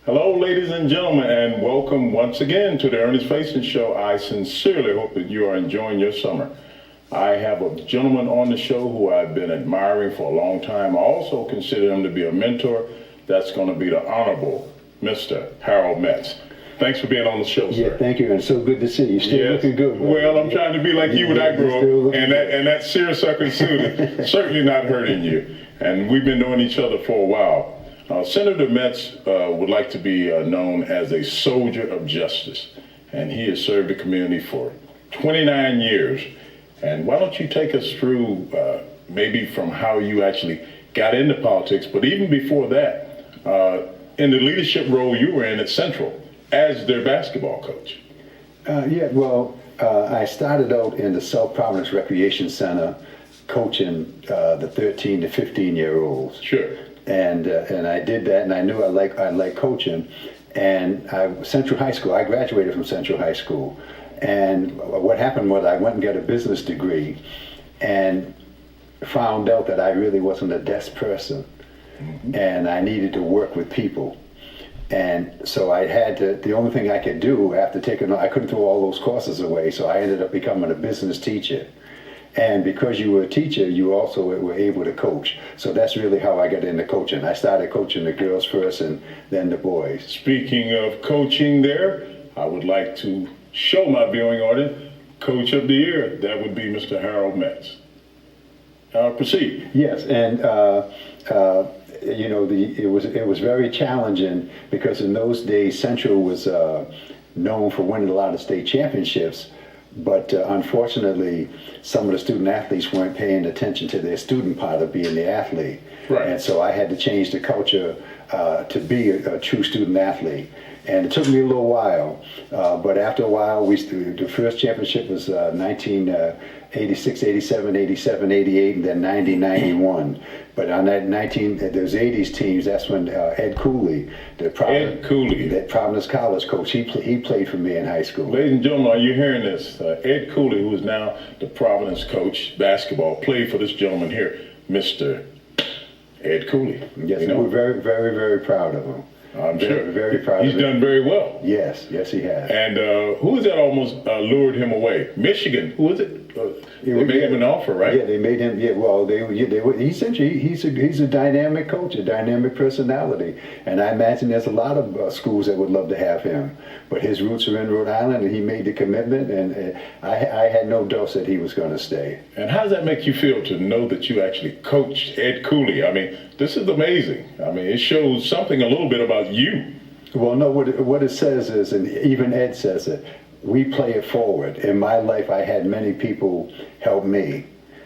Hello, ladies and gentlemen, and welcome once again to the Ernest Faison Show. I sincerely hope that you are enjoying your summer. I have a gentleman on the show who I've been admiring for a long time. I also consider him to be a mentor. That's going to be the Honorable Mr. Harold Metz. Thanks for being on the show, sir. Yeah, thank you, and so good to see you. Still looking good. Brother. Well, I'm trying to be like you when I grew up, and that seersucker suit is certainly not hurting you. And we've been knowing each other for a while. Senator Metz would like to be known as a soldier of justice, and he has served the community for 29 years. And why don't you take us through maybe from how you actually got into politics, but even before that, in the leadership role you were in at Central as their basketball coach? I started out in the South Providence Recreation Center coaching the 13 to 15-year-olds. Sure. And I did that, and I knew I liked coaching. And Central High School, I graduated from Central High School. And what happened was I went and got a business degree and found out that I really wasn't a desk person. Mm-hmm. And I needed to work with people. And so I had to, the only thing I could do after I couldn't throw all those courses away, so I ended up becoming a business teacher. And because you were a teacher, you also were able to coach. So that's really how I got into coaching. I started coaching the girls first and then the boys. Speaking of coaching there, I would like to show my viewing audience Coach of the Year. That would be Mr. Harold Metz. Proceed. Yes, and it was very challenging because in those days Central was known for winning a lot of state championships. But unfortunately, some of the student athletes weren't paying attention to their student part of being the athlete. Right. And so I had to change the culture to be a true student athlete. And it took me a little while, but after a while, the first championship was 1986, 87, 87, 88, and then 90, 91. But on those 80s teams, that's when Ed Cooley, the Providence College coach, he played for me in high school. Ladies and gentlemen, are you hearing this? Ed Cooley, who is now the Providence coach, basketball, played for this gentleman here, Mr. Ed Cooley. Yes, we're very, very, very proud of him. I'm sure. Very proud of him. He's done very well. Yes, he has. And who is that almost lured him away? Michigan. Who is it? They made him an offer, right? Yeah, they made him. Yeah, well, he's a dynamic coach, a dynamic personality, and I imagine there's a lot of schools that would love to have him. But his roots are in Rhode Island, and he made the commitment, and I had no doubts that he was going to stay. And how does that make you feel to know that you actually coached Ed Cooley? I mean, this is amazing. I mean, it shows something a little bit about you. Well, no, what it says is, and even Ed says it, we play it forward. In my life, I had many people help me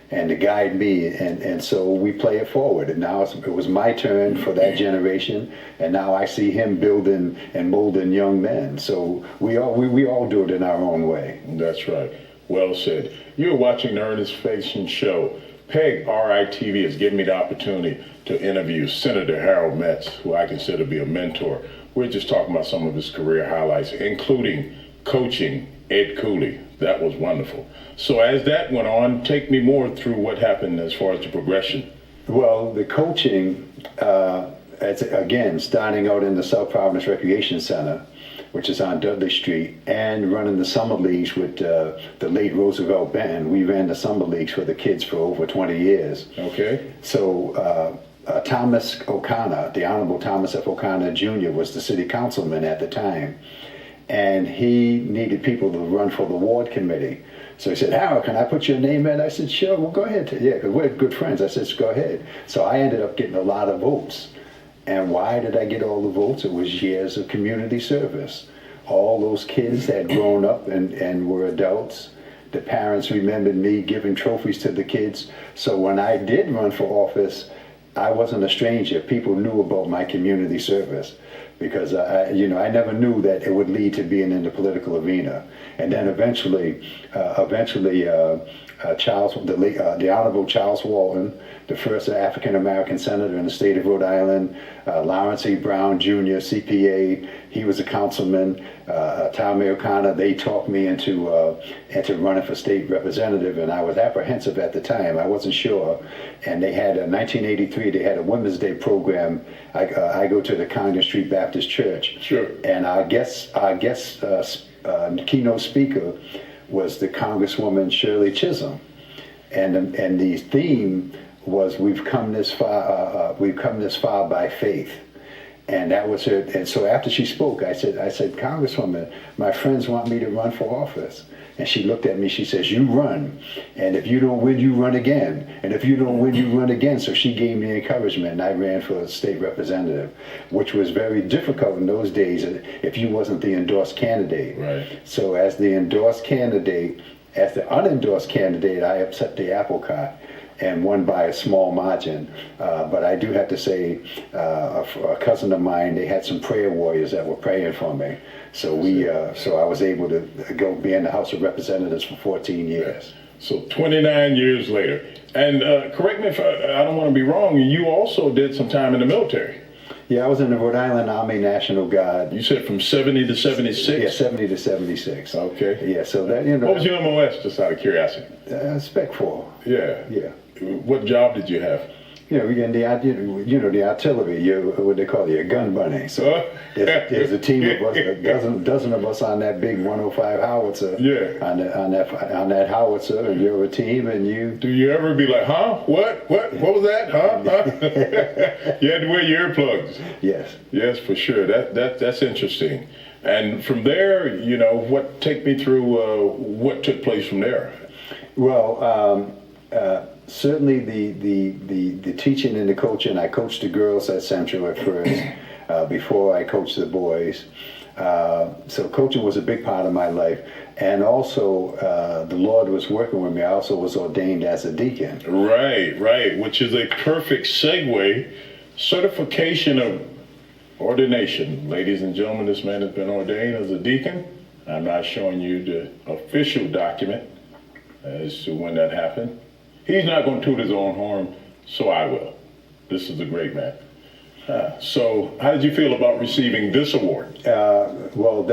and to guide me, and so we play it forward. And now it was my turn for that generation, and now I see him building and molding young men. So we all do it in our own way. That's right. Well said. You're watching the Ernest Faison Show. PEG RITV has given me the opportunity to interview Senator Harold Metz, who I consider to be a mentor. We're just talking about some of his career highlights, including coaching Ed Cooley. That was wonderful. So as that went on, take me more through what happened as far as the progression. Well, the coaching, again, starting out in the South Providence Recreation Center, which is on Dudley Street, and running the summer leagues with the late Roosevelt Band. We ran the summer leagues for the kids for over 20 years. Okay. So Thomas O'Connor, the Honorable Thomas F. O'Connor Jr. was the city councilman at the time, and he needed people to run for the ward committee. So he said, Harold, can I put your name in? I said, sure, well, go ahead. Yeah, because we're good friends. I said, go ahead. So I ended up getting a lot of votes. And why did I get all the votes? It was years of community service. All those kids that had grown up and were adults, the parents remembered me giving trophies to the kids. So when I did run for office, I wasn't a stranger. People knew about my community service because I never knew that it would lead to being in the political arena. And then eventually, the Honorable Charles Walton, the first African-American senator in the state of Rhode Island, Lawrence E. Brown Jr., CPA. He was a councilman. Tommy O'Connor. They talked me into running for state representative, and I was apprehensive at the time. I wasn't sure. And they had in 1983. They had a Women's Day program. I go to the Congress Street Baptist Church. Sure. And our guest keynote speaker was the Congresswoman Shirley Chisholm, and the theme was "We've come this far. We've come this far by faith." And that was it. And so after she spoke, I said, Congresswoman, my friends want me to run for office. And she looked at me, she says, you run. And if you don't win, you run again. And if you don't win, you run again. So she gave me encouragement, and I ran for state representative, which was very difficult in those days if you wasn't the endorsed candidate. Right. So as the endorsed candidate, as the unendorsed candidate, I upset the apple cart and won by a small margin. But I do have to say, a cousin of mine, they had some prayer warriors that were praying for me. So so I was able to go be in the House of Representatives for 14 years. So 29 years later. And correct me if I don't want to be wrong, you also did some time in the military. Yeah, I was in the Rhode Island Army National Guard. You said from 70 to 76? Yeah, 70 to 76. Okay. Yeah, so that, you know. What was your MOS, just out of curiosity? Spec 4. Yeah. Yeah. What job did you have? You know, the artillery, what they call you, a gun bunny. So there's a team of us, a dozen of us on that big 105 howitzer. Yeah. On that howitzer, and you're a team, and you. Do you ever be like, huh? What was that? Huh? You had to wear your earplugs. Yes. Yes, for sure. That's interesting. And from there, you know, take me through what took place from there. Well. Certainly the teaching and the coaching. I coached the girls at Central at first before I coached the boys. So coaching was a big part of my life. And also the Lord was working with me. I also was ordained as a deacon. Right, which is a perfect segue. Certification of ordination. Ladies and gentlemen, this man has been ordained as a deacon. I'm not showing you the official document as to when that happened. He's not going to toot his own horn, so I will. This is a great man. So how did you feel about receiving this award? Well,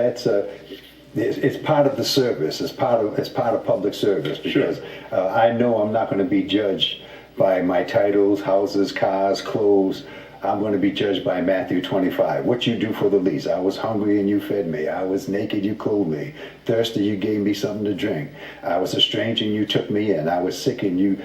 it's part of the service. It's part of public service, because sure. I know I'm not going to be judged by my titles, houses, cars, clothes. I'm going to be judged by Matthew 25. What you do for the least. I was hungry and you fed me. I was naked, you clothed me. Thirsty, you gave me something to drink. I was a stranger and you took me in. I was sick and you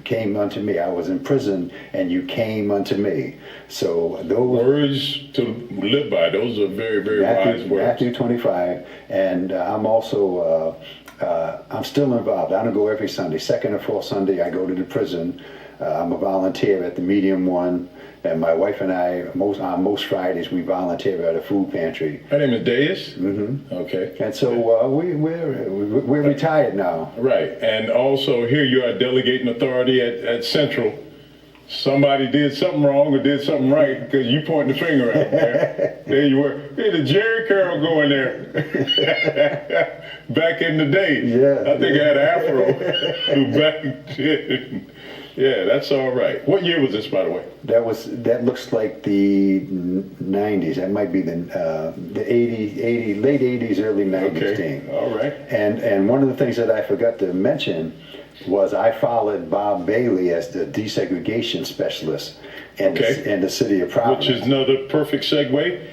came unto me. I was in prison and you came unto me. So those words to live by. Those are very, very wise words. Matthew 25. And I'm also I'm still involved. I don't go every Sunday. Second or fourth Sunday, I go to the prison. I'm a volunteer at the Medium One, and my wife and I, on most Fridays, we volunteer at a food pantry. Her name is Deus? Mm-hmm. Okay. And so we're retired now. Right, and also here you are delegating authority at Central. Somebody did something wrong or did something right, because you pointing the finger out there. There you were. Hey, the Jerry Carroll going there. Back in the day. Yeah. I think I had an afro back then. Yeah, that's all right. What year was this, by the way? That looks like the 90s. That might be the 80, late 80s, early 90s team. All right. And one of the things that I forgot to mention was I followed Bob Bailey as the desegregation specialist in the city of Providence. Which is another perfect segue.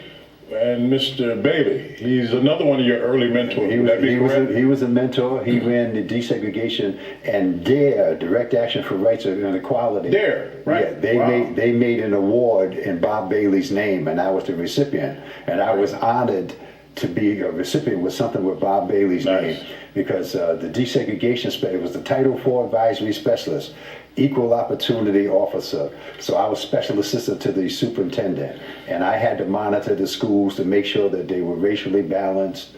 And Mr. Bailey, he's another one of your early mentors. He was a mentor. He ran the desegregation and DARE, Direct Action for Rights and Equality. DARE, right? Yeah, they made an award in Bob Bailey's name, and I was the recipient. And I was honored to be a recipient with something with Bob Bailey's name, because the desegregation specialist was the Title IV advisory specialist, equal opportunity officer. So I was special assistant to the superintendent, and I had to monitor the schools to make sure that they were racially balanced,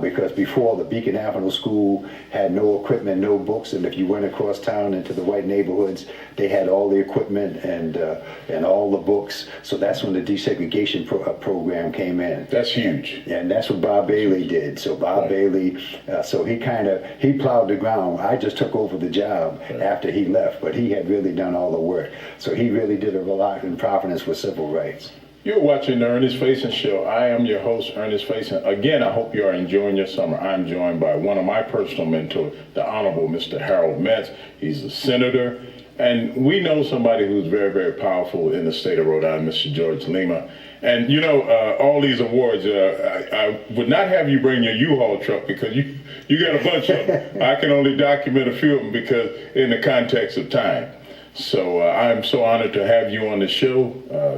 because before, the Beacon Avenue School had no equipment, no books, and if you went across town into the white neighborhoods, they had all the equipment and all the books. So that's when the desegregation program came in. That's huge. And that's what Bob Bailey did. So Bob Bailey, so he plowed the ground. I just took over the job after he left. but he had really done all the work. So he really did a lot in Providence with civil rights. You're watching the Ernest Faison Show. I am your host, Ernest Faison. Again, I hope you are enjoying your summer. I'm joined by one of my personal mentors, the Honorable Mr. Harold Metz. He's a senator. And we know somebody who's very, very powerful in the state of Rhode Island, Mr. George Lima. And you know, all these awards, I would not have you bring your U-Haul truck because you got a bunch of them. I can only document a few of them because in the context of time. So I'm so honored to have you on the show.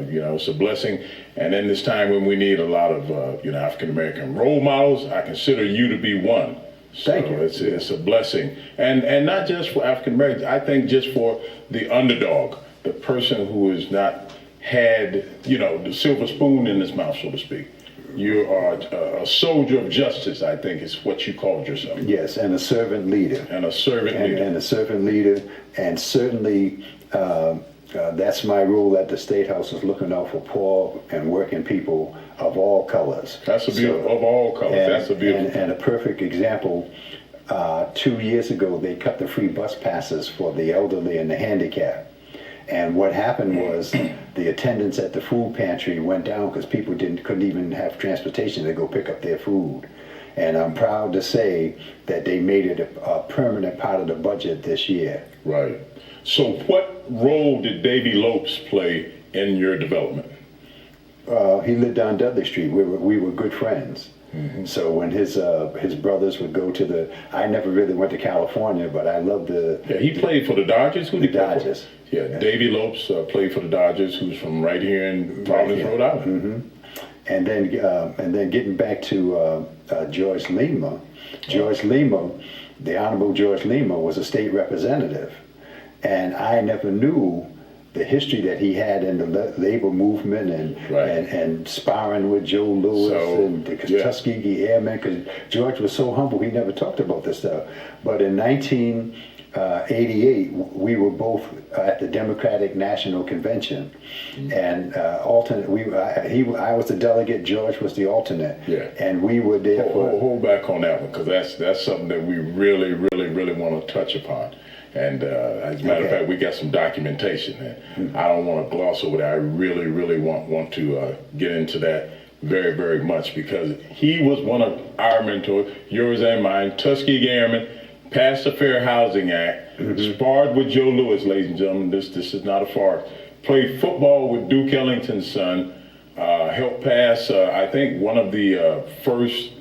You know, it's a blessing. And in this time when we need a lot of, you know, African-American role models, I consider you to be one. So Thank you. It's a blessing. And not just for African-Americans, I think just for the underdog, the person who has not had, you know, the silver spoon in his mouth, so to speak. You are a soldier of justice, I think is what you called yourself. Yes, and a servant leader. And a servant leader. And a servant leader, and certainly that's my role at the State House, is looking out for poor and working people of all colors. That's a beautiful, of all colors, that's a beautiful. And a perfect example, 2 years ago, they cut the free bus passes for the elderly and the handicapped. And what happened was the attendance at the food pantry went down because people couldn't even have transportation to go pick up their food. And I'm proud to say that they made it a permanent part of the budget this year. Right. So what role did Davy Lopes play in your development? He lived on Dudley Street. We were good friends. Mm-hmm. So when his brothers would go to I never really went to California, but I loved Yeah, he played for the Dodgers. Who did he play for? Dodgers. Yeah, Davy Lopes played for the Dodgers, who's from right here in Providence, Rhode Island. Mm-hmm. And then getting back to George Lima. George Lima, the Honorable George Lima, was a state representative, and I never knew the history that he had in the labor movement and sparring with Joe Louis and the Tuskegee Airmen, because George was so humble, he never talked about this stuff. But in 1988, we were both at the Democratic National Convention, and I was the delegate, George was the alternate, and we were there hold back on that one, because that's something that we really, really, really want to touch upon. And as a matter of fact, we got some documentation. And I don't want to gloss over that. I really, really want to get into that very, very much, because he was one of our mentors, yours and mine, Tuskegee Airmen, passed the Fair Housing Act, sparred with Joe Louis, ladies and gentlemen. This is not a far. Played football with Duke Ellington's son. Helped pass, I think, one of the first,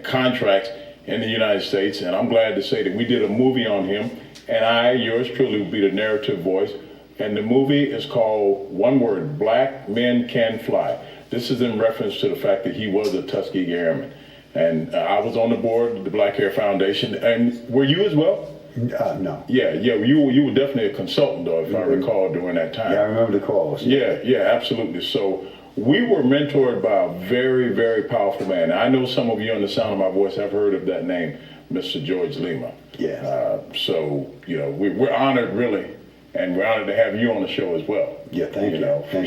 contracts in the United States. And I'm glad to say that we did a movie on him. And yours truly, will be the narrative voice. And the movie is called, one word, Black Men Can Fly. This is in reference to the fact that he was a Tuskegee Airman. And I was on the board of the Black Air Foundation. And were you as well? No. Yeah, you were definitely a consultant, though, if I recall, during that time. Yeah, I remember the calls. Yeah, absolutely. So we were mentored by a very, very powerful man. I know some of you on the sound of my voice have heard of that name, Mr. George Lima. Yeah. So, you know, we're honored, really, and we're honored to have you on the show as well. Yeah, thank you. You know, for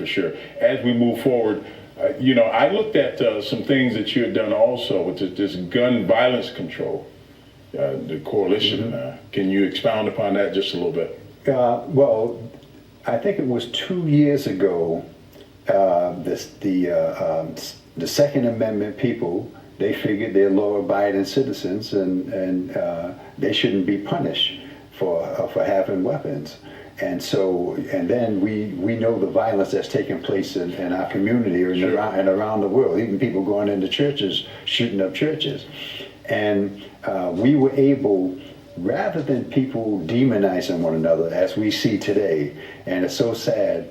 sure. As we move forward, you know, I looked at some things that you had done also with this gun violence control, the coalition. Can you expound upon that just a little bit? Well, I think it was 2 years ago, the Second Amendment people, they figured they're law-abiding citizens and they shouldn't be punished for having weapons. And then we know the violence that's taking place in our community and around the world, even people going into churches, shooting up churches. And we were able, rather than people demonizing one another, as we see today, and it's so sad,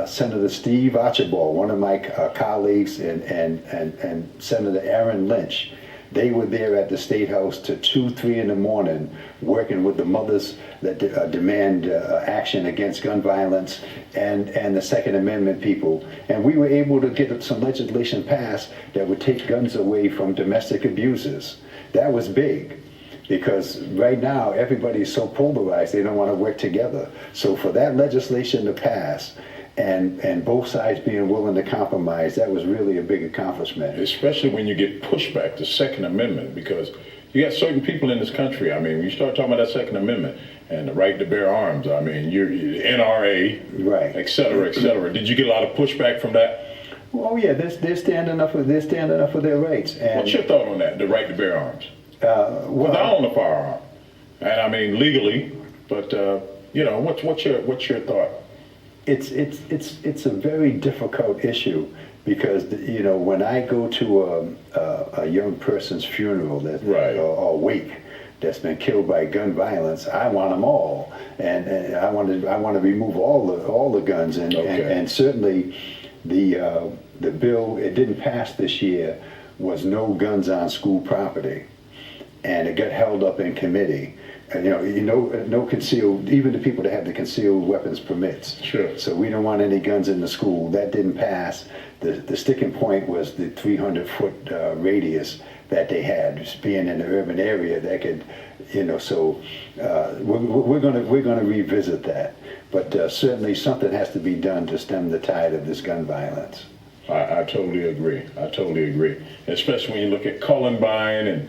Senator Steve Archibald, one of my colleagues, and Senator Aaron Lynch, they were there at the State House till 2, 3 in the morning, working with the mothers that demand action against gun violence and the Second Amendment people. And we were able to get some legislation passed that would take guns away from domestic abusers. That was big, because right now everybody's so polarized, they don't want to work together. So for that legislation to pass, and both sides being willing to compromise, that was really a big accomplishment. Especially when you get pushback, the Second Amendment, because you got certain people in this country, I mean, you start talking about that Second Amendment, and the right to bear arms. I mean, you're NRA, Right. et cetera, et cetera. Did you get a lot of pushback from that? Oh yeah, they're standing up for their rights. And What's your thought on that, the right to bear arms? Because well, I own a firearm, and I mean legally, but what's your thought? it's a very difficult issue because when I go to a young person's funeral Right. or wake that's been killed by gun violence, I want them all, and I want to remove all the guns, and certainly the bill, it didn't pass this year, was no guns on school property, and it got held up in committee. And, no concealed, even the people that have the concealed weapons permits. Sure. So we don't want any guns in the school. That didn't pass. The sticking point was the 300-foot radius that they had, just being in the urban area. That could, So we're gonna revisit that. But certainly something has to be done to stem the tide of this gun violence. I totally agree. Especially when you look at Columbine and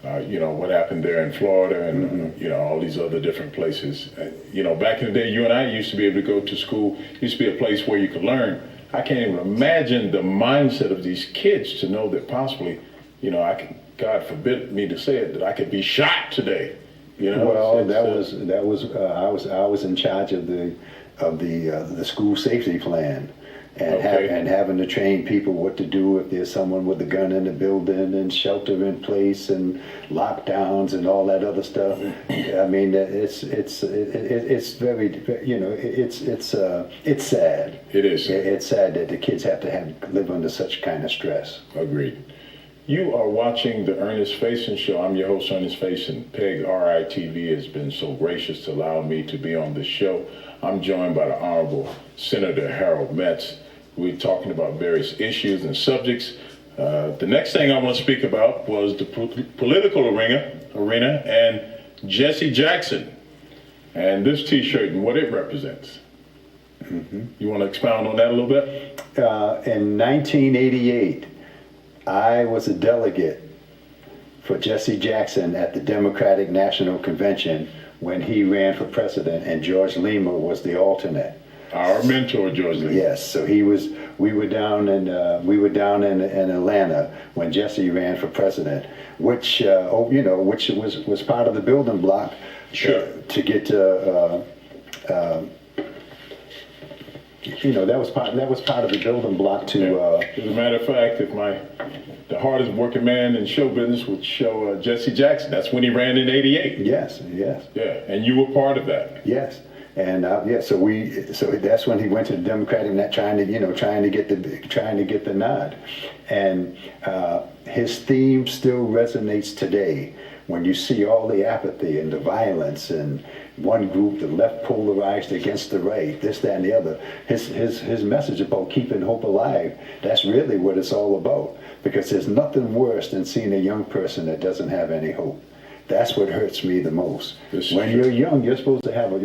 what happened there in Florida and all these other different places. Back in the day, you and I used to be able to go to school. It used to be a place where you could learn. I can't even imagine the mindset of these kids to know that possibly, God forbid me to say it, that I could be shot today. Well, I was in charge of the school safety plan. And having to train people what to do if there's someone with a gun in the building, and shelter in place, and lockdowns and all that other stuff. I mean, it's very, it's sad. It is. It's sad that the kids have to live under such kind of stress. Agreed. You are watching the Ernest Faison Show. I'm your host, Ernest Faison. PEG RITV has been so gracious to allow me to be on this show. I'm joined by the Honorable Senator Harold Metz. We're talking about various issues and subjects. The next thing I want to speak about was the political arena and Jesse Jackson and this T-shirt and what it represents. Mm-hmm. You want to expound on that a little bit? In 1988, I was a delegate for Jesse Jackson at the Democratic National Convention when he ran for president, and George Lima was the alternate. Our mentor, George Lima. Yes, so we were down in Atlanta when Jesse ran for president, which was part of the building block. Sure. To get that was part of the building block to. As a matter of fact, the hardest working man in show business would show Jesse Jackson. That's when he ran in '88. Yes. Yeah, and you were part of that. Yes, and so that's when he went to the Democratic, trying to get the nod, and his theme still resonates today. When you see all the apathy and the violence, and one group, the left polarized against the right, this, that, and the other, his message about keeping hope alive, that's really what it's all about. Because there's nothing worse than seeing a young person that doesn't have any hope. That's what hurts me the most. When you're young, you're supposed to have a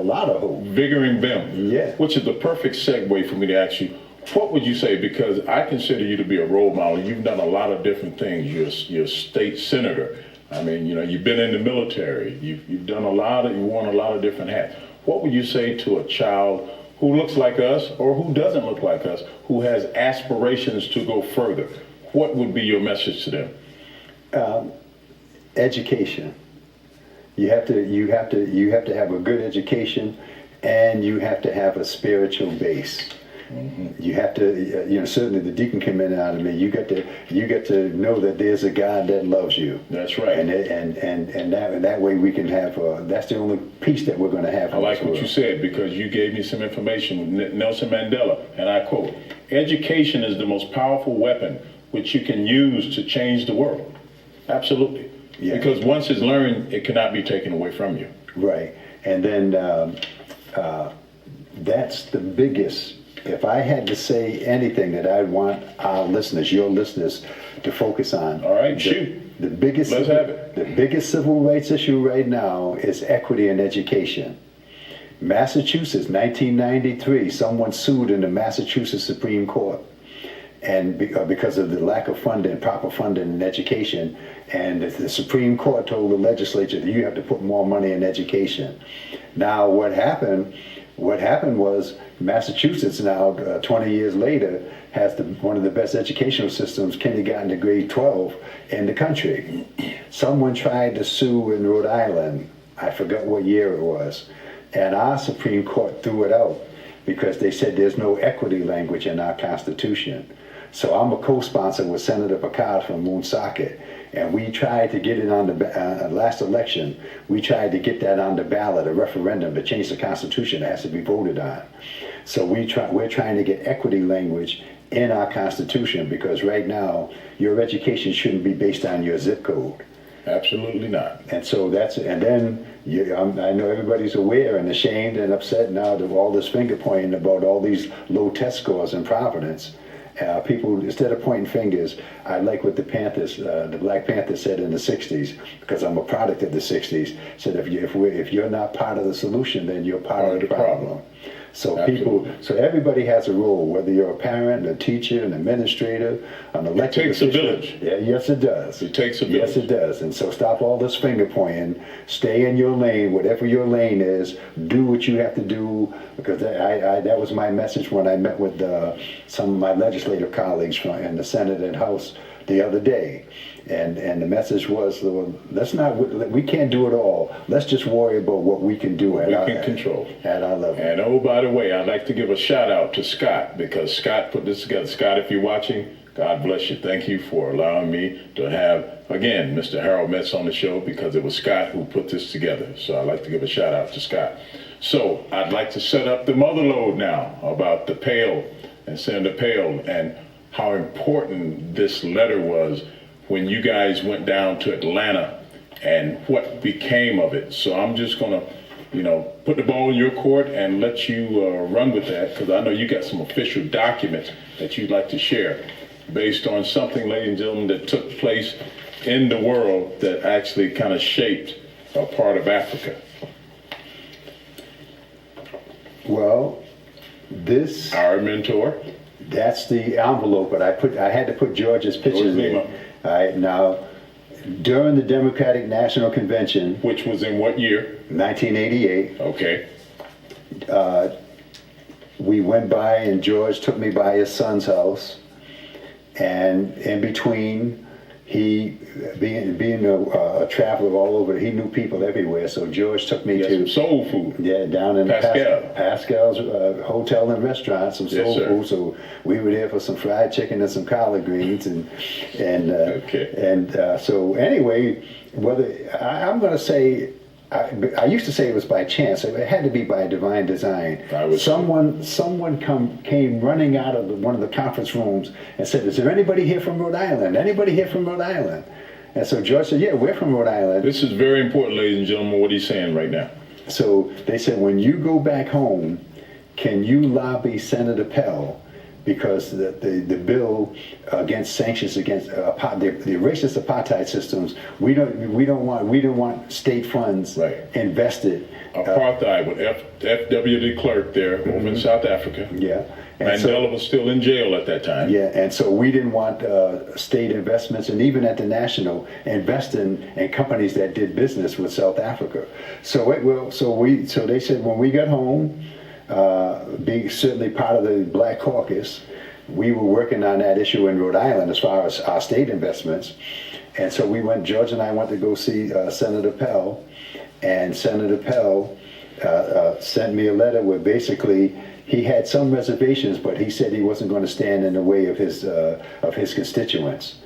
lot of hope. Vigor and vim. Yeah. Which is the perfect segue for me to ask you, what would you say, because I consider you to be a role model. You've done a lot of different things. You're a state senator. I mean, you've been in the military. You've done you worn a lot of different hats. What would you say to a child who looks like us or who doesn't look like us, who has aspirations to go further? What would be your message to them? Education. You have to have a good education, and you have to have a spiritual base. Mm-hmm. You have to, certainly the deacon coming out of me. You got to know that there's a God that loves you. That's right. And that way we can have. That's the only peace that we're going to have. I like what you said, because you gave me some information with Nelson Mandela, and I quote: "Education is the most powerful weapon which you can use to change the world." Absolutely. Yeah. Because once it's learned, it cannot be taken away from you. Right. And then that's the biggest. If I had to say anything that I want our listeners, your listeners, to focus on. All right, shoot. The biggest. Let's have it. The biggest civil rights issue right now is equity in education. Massachusetts, 1993, someone sued in the Massachusetts Supreme Court. and because of the lack of funding, proper funding in education, and the Supreme Court told the legislature that you have to put more money in education. Now, what happened was Massachusetts now, 20 years later, has one of the best educational systems, kindergarten to grade 12, in the country. Someone tried to sue in Rhode Island. I forgot what year it was. And our Supreme Court threw it out because they said there's no equity language in our Constitution. So I'm a co-sponsor with Senator Picard from Woonsocket, and we tried to get it on the last election. We tried to get that on the ballot, a referendum to change the Constitution that has to be voted on. So we're trying to get equity language in our Constitution, because right now your education shouldn't be based on your zip code. Absolutely not. And so then I know everybody's aware and ashamed and upset now of all this finger pointing about all these low test scores in Providence. People, instead of pointing fingers, I like what the Black Panthers said in the 60s, because I'm a product of the 60s, said if you're not part of the solution, then you're part of the problem. So everybody has a role, whether you're a parent, a teacher, an administrator, an elected official. It takes a village. Yeah, yes, it does. It takes a village. Yes, it does. And so stop all this finger pointing. Stay in your lane, whatever your lane is. Do what you have to do, because that was my message when I met with some of my legislative colleagues in the Senate and House the other day. And the message was, we can't do it all. Let's just worry about what we can do at our level. And oh, by the way, I'd like to give a shout out to Scott, because Scott put this together. Scott, if you're watching, God bless you. Thank you for allowing me to have, again, Mr. Harold Metz on the show, because it was Scott who put this together. So I'd like to give a shout out to Scott. So I'd like to set up the mother lode now about the Pale and Senator Pale, and how important this letter was when you guys went down to Atlanta and what became of it. So I'm just gonna, put the ball in your court and let you run with that, because I know you got some official documents that you'd like to share based on something, ladies and gentlemen, that took place in the world that actually kind of shaped a part of Africa. Well, our mentor. That's the envelope, but I had to put George's pictures in. All right, now, during the Democratic National Convention, which was in what year? 1988. Okay. We went by, and George took me by his son's house, and in between, he, being a traveler all over, he knew people everywhere. So George took me to some soul food. Yeah, down in Pascal's hotel and restaurant, some soul food. So we were there for some fried chicken and some collard greens, so anyway, I'm going to say. I used to say it was by chance. It had to be by divine design. Someone came running out of one of the conference rooms and said, "Is there anybody here from Rhode Island? Anybody here from Rhode Island?" And so George said, "Yeah, we're from Rhode Island." This is very important, ladies and gentlemen, what he's saying right now. So they said, when you go back home, can you lobby Senator Pell? Because the bill against sanctions against the racist apartheid systems, we don't want state funds invested. Apartheid with F.W. de Klerk there over in South Africa. Yeah. And Mandela was still in jail at that time. Yeah, and so we didn't want state investments, and even at the national, investing in companies that did business with South Africa. So they said when we got home, being certainly part of the Black Caucus, we were working on that issue in Rhode Island as far as our state investments. And so George and I went to go see Senator Pell, and Senator Pell sent me a letter where basically he had some reservations, but he said he wasn't going to stand in the way of his constituents.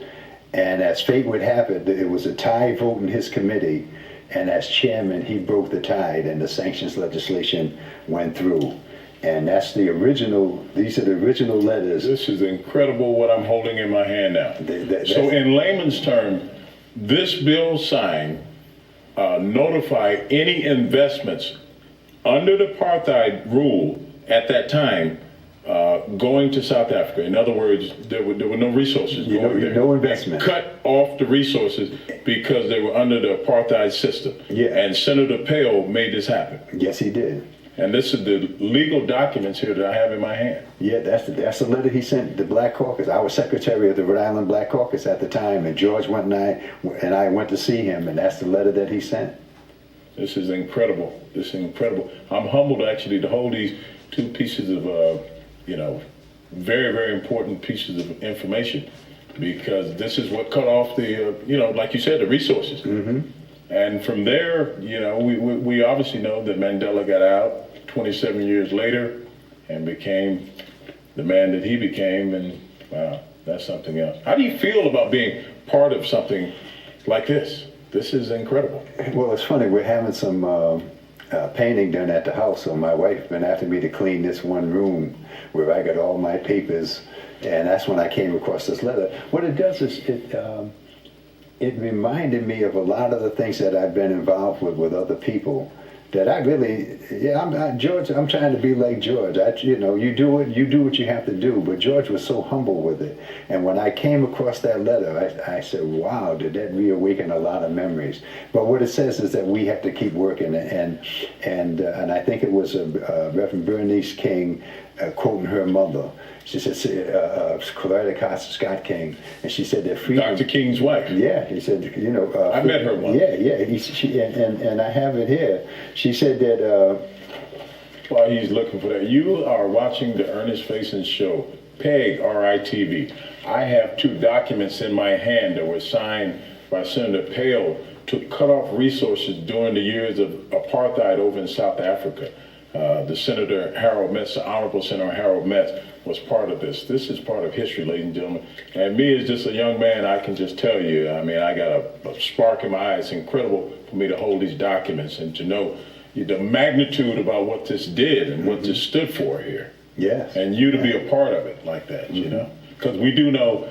And as fate would have it, it was a tie vote in his committee. And as chairman, he broke the tide, and the sanctions legislation went through. And that's these are the original letters. This is incredible what I'm holding in my hand now. So in layman's term, this bill signed notify any investments under the apartheid rule at that time going to South Africa. In other words, there were no resources going there. No investment. Cut off the resources because they were under the apartheid system. Yeah. And Senator Pale made this happen. Yes, he did. And this is the legal documents here that I have in my hand. Yeah, that's the letter he sent the Black Caucus. I was secretary of the Rhode Island Black Caucus at the time, and George went and I went to see him, and that's the letter that he sent. This is incredible. This is incredible. I'm humbled actually to hold these two pieces of, very, very important pieces of information, because this is what cut off the, like you said, the resources. Mm-hmm. And from there, we obviously know that Mandela got out 27 years later and became the man that he became. And wow, that's something else. How do you feel about being part of something like this? This is incredible. Well, it's funny. We're having some painting done at the house, so my wife's been asking me to clean this one room where I got all my papers, and that's when I came across this letter. What it does is it reminded me of a lot of the things that I've been involved with other people. That I really, George. I'm trying to be like George. You do what you have to do. But George was so humble with it. And when I came across that letter, I said, "Wow, did that reawaken a lot of memories?" But what it says is that we have to keep working. And I think it was Reverend Bernice King quoting her mother. She said, Coretta Scott King, and she said that freedom. Dr. King's wife. Yeah, he said, I met her once. Yeah. And I have it here. She said that. While he's looking for that, you are watching the Ernest Faison show, PEG RITV. I have two documents in my hand that were signed by Senator Pale to cut off resources during the years of apartheid over in South Africa. The Senator Harold Metz, the Honorable Senator Harold Metz, was part of this. This is part of history, ladies and gentlemen. And me as just a young man, I can just tell you, I got a spark in my eye. It's incredible for me to hold these documents and to know the magnitude about what this did and what this stood for here. Yes. And you to be a part of it like that, Because we do know,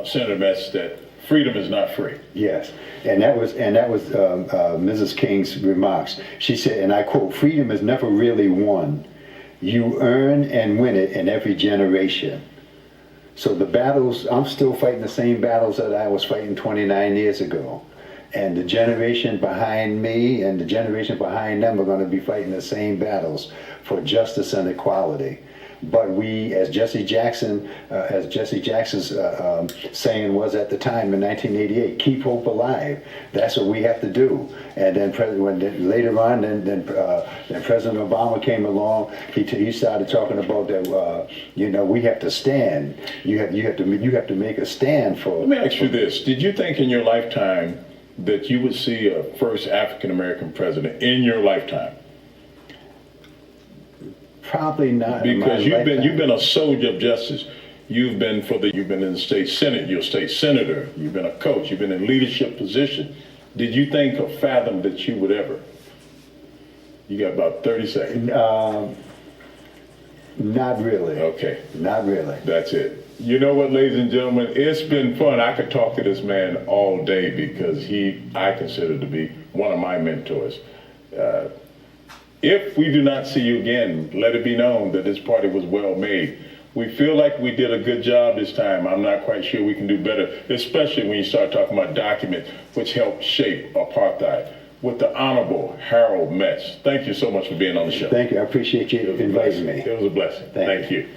Senator Metz, that freedom is not free. Yes, and that was Mrs. King's remarks. She said, and I quote, "Freedom is never really won. You earn and win it in every generation." So the battles, I'm still fighting the same battles that I was fighting 29 years ago. And the generation behind me and the generation behind them are going to be fighting the same battles for justice and equality. But we, as Jesse Jackson's saying was at the time in 1988, keep hope alive. That's what we have to do. And then later on, then President Obama came along. He started talking about that. We have to stand. You have to make a stand for. Let me ask you this: did you think in your lifetime that you would see a first African American president in your lifetime? Probably not. Because you've been a soldier of justice. You've been in the state senate. You're a state senator. You've been a coach. You've been in leadership position. Did you think or fathom that you would ever? You got about 30 seconds. Not really. Okay. Not really. That's it. You know what, ladies and gentlemen, it's been fun. I could talk to this man all day because I consider to be one of my mentors. If we do not see you again, let it be known that this party was well made. We feel like we did a good job this time. I'm not quite sure we can do better, especially when you start talking about documents which helped shape apartheid. With the Honorable Harold Metz. Thank you so much for being on the show. Thank you. I appreciate you inviting me. It was a blessing. Thank you.